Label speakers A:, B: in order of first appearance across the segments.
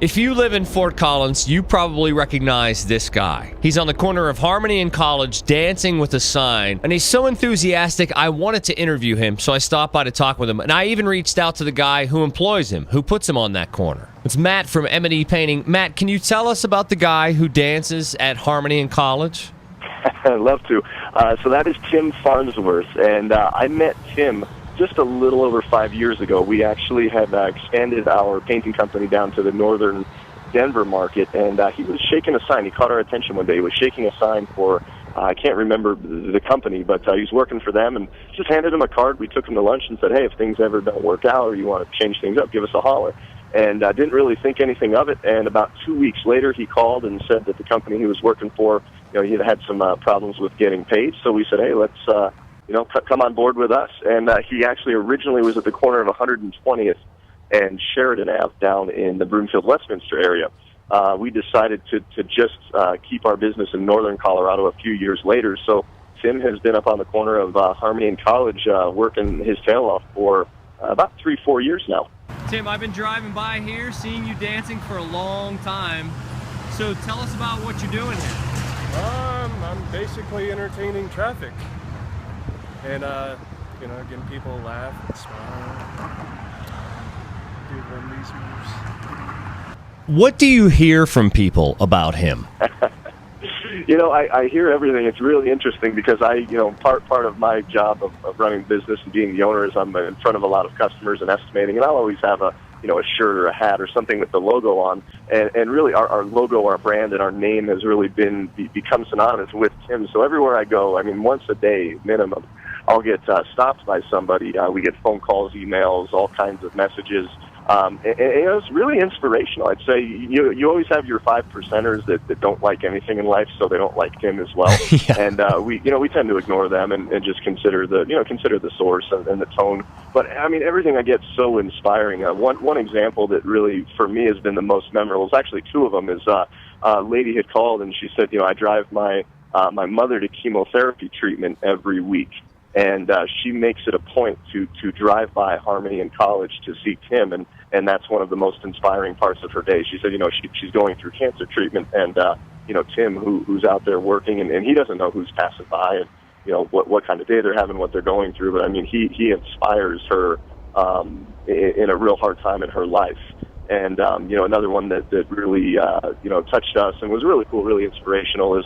A: If you live in Fort Collins, you probably recognize this guy. He's on the corner of Harmony and College dancing with a sign, and he's so enthusiastic I wanted to interview him, so I stopped by to talk with him, and I even reached out to the guy who employs him, who puts him on that corner. It's Matt from M&E Painting. Matt, can you tell us about the guy who dances at Harmony and College?
B: I'd love to. So that is Tim Farnsworth, and I met Tim just a little over 5 years ago. We actually had expanded our painting company down to the northern Denver market, and he was shaking a sign. He caught our attention one day. He was shaking a sign for, I can't remember the company, but he was working for them, and just handed him a card. We took him to lunch and said, hey, if things ever don't work out or you want to change things up, give us a holler. And I didn't really think anything of it, and about 2 weeks later, he called and said that the company he was working for, he had some problems with getting paid. So we said, hey, let's come on board with us. And he actually originally was at the corner of 120th and Sheridan Ave down in the Broomfield, Westminster area. We decided to just keep our business in northern Colorado a few years later. So Tim has been up on the corner of Harmony and College working his tail off for about 3-4 years now.
A: Tim, I've been driving by here, seeing you dancing for a long time. So tell us about what you're doing here.
C: I'm basically entertaining traffic. And, getting people to laugh and smile. Doing these moves.
A: What do you hear from people about him?
B: I hear everything. It's really interesting because part of my job of running business and being the owner is I'm in front of a lot of customers and estimating, and I'll always have a shirt or a hat or something with the logo on. And really our logo, our brand, and our name has really become synonymous with Tim. So everywhere I go, once a day minimum, I'll get stopped by somebody. We get phone calls, emails, all kinds of messages. And it's really inspirational. I'd say you always have your 5%ers that don't like anything in life, so they don't like Tim as well.
A: Yeah.
B: And we tend to ignore them and just consider the source and the tone. But everything I get so inspiring. One example that really for me has been the most memorable is actually two of them. Is a lady had called and she said, I drive my mother to chemotherapy treatment every week. And she makes it a point to drive by Harmony and College to see Tim, and that's one of the most inspiring parts of her day. She said, she's going through cancer treatment, and Tim, who's out there working, and he doesn't know who's passing by, and what kind of day they're having, what they're going through. But he inspires her in a real hard time in her life. And another one that really touched us and was really cool, really inspirational is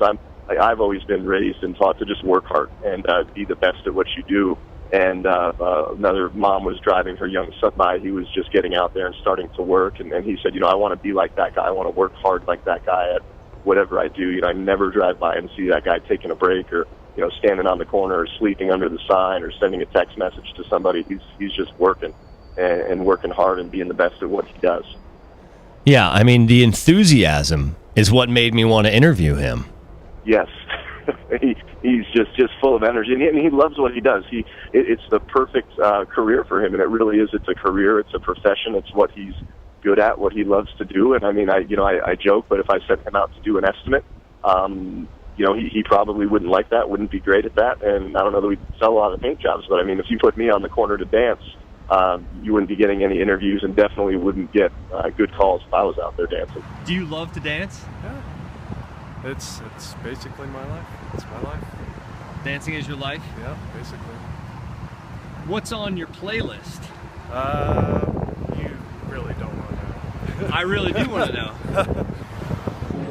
B: I've always been raised and taught to just work hard and be the best at what you do. And another mom was driving her young son by. He was just getting out there and starting to work. And he said, I want to be like that guy. I want to work hard like that guy at whatever I do. I never drive by and see that guy taking a break or, standing on the corner or sleeping under the sign or sending a text message to somebody. He's just working and working hard and being the best at what he does.
A: Yeah, the enthusiasm is what made me want to interview him.
B: Yes, he's just full of energy, and he loves what he does. It's the perfect career for him, and it really is. It's a career, it's a profession, it's what he's good at, what he loves to do. And I joke, but if I sent him out to do an estimate, he probably wouldn't like that, wouldn't be great at that, and I don't know that we'd sell a lot of paint jobs. But if you put me on the corner to dance, you wouldn't be getting any interviews, and definitely wouldn't get good calls if I was out there dancing.
A: Do you love to dance?
C: Yeah. It's basically my life. It's my life.
A: Dancing is your life?
C: Yeah, basically.
A: What's on your playlist?
C: You really don't want to know.
A: I really do want to know.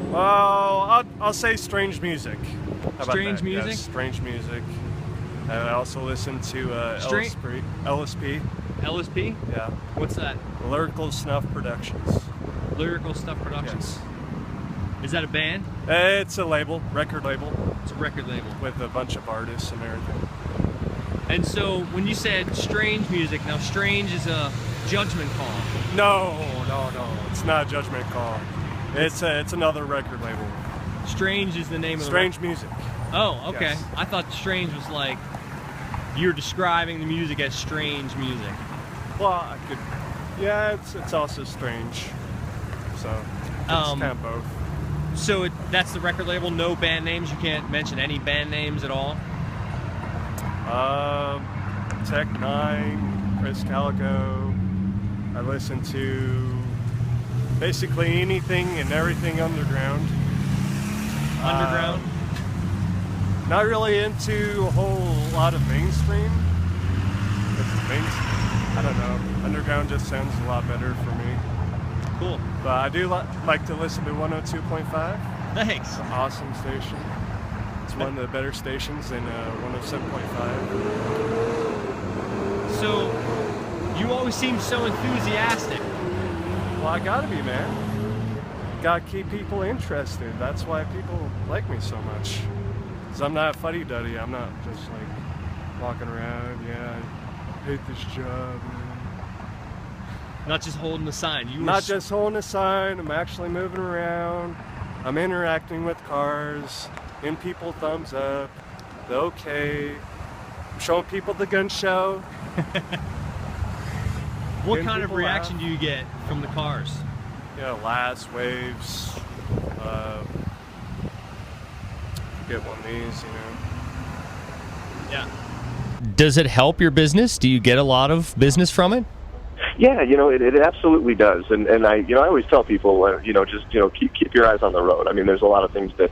C: Well, I'll say strange music. How about
A: Strange
C: that?
A: music?
C: Yes, strange music. And I also listen to LSP.
A: LSP?
C: Yeah.
A: What's that?
C: Lyrical Snuff Productions.
A: Lyrical Stuff Productions.
C: Yes.
A: Is that a band?
C: It's a label, record label.
A: It's a record label.
C: With a bunch of artists and everything.
A: And so when you said strange music, now strange is a judgment call.
C: No. It's not a judgment call. It's another record label.
A: Strange is the name of the
C: Strange music.
A: Oh, okay.
C: Yes.
A: I thought strange was like you're describing the music as strange music.
C: Well, I could. Yeah, it's also strange. So it's kind of both.
A: So that's the record label. No band names. You can't mention any band names at all.
C: Tech Nine, Chris Calico. I listen to basically anything and everything underground.
D: Underground?
C: Not really into a whole lot of mainstream. I don't know. Underground just sounds a lot better for me.
D: Cool.
C: But I do like to listen to 102.5.
D: Thanks.
C: It's an awesome station. It's one of the better stations than 107.5.
D: So, you always seem so enthusiastic.
C: Well, I gotta be, man. Gotta keep people interested. That's why people like me so much. Because I'm not fuddy-duddy. I'm not just like walking around, yeah, I hate this job.
D: Not just holding the sign.
C: Not just holding a sign. I'm actually moving around. I'm interacting with cars, giving people thumbs up, the okay. I'm showing people the gun show.
D: What kind of reaction do you get from the cars?
C: Yeah, laughs, waves. Get one of these, you know.
D: Yeah.
A: Does it help your business? Do you get a lot of business from it?
B: Yeah, it absolutely does, and I always tell people, keep your eyes on the road. I mean, there's a lot of things that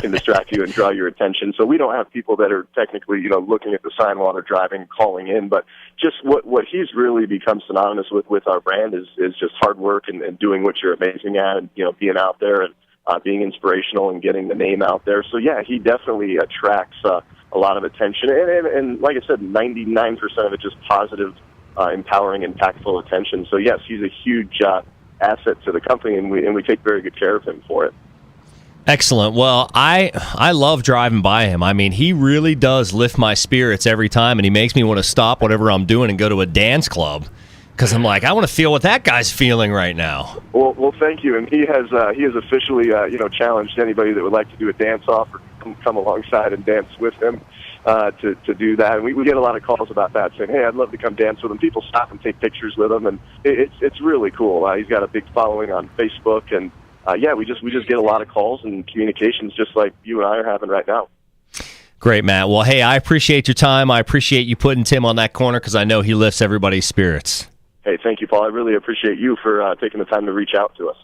B: can distract you and draw your attention. So we don't have people that are technically looking at the sign while they're driving, calling in, but just what he's really become synonymous with our brand is just hard work and doing what you're amazing at, and being out there and being inspirational and getting the name out there. So yeah, he definitely attracts a lot of attention, and like I said, 99% of it just positive. Empowering, impactful attention. So yes, he's a huge asset to the company, and we take very good care of him for it.
A: Excellent. Well, I love driving by him. I mean, he really does lift my spirits every time, and he makes me want to stop whatever I'm doing and go to a dance club, because I'm like, I want to feel what that guy's feeling right now.
B: Well, thank you. And he has officially challenged anybody that would like to do a dance off or come alongside and dance with him. To do that, and we get a lot of calls about that, saying, "Hey, I'd love to come dance with him." People stop and take pictures with him, and it's really cool. He's got a big following on Facebook, and we just get a lot of calls and communications, just like you and I are having right now.
A: Great, Matt. Well, hey, I appreciate your time. I appreciate you putting Tim on that corner, because I know he lifts everybody's spirits.
B: Hey, thank you, Paul. I really appreciate you for taking the time to reach out to us.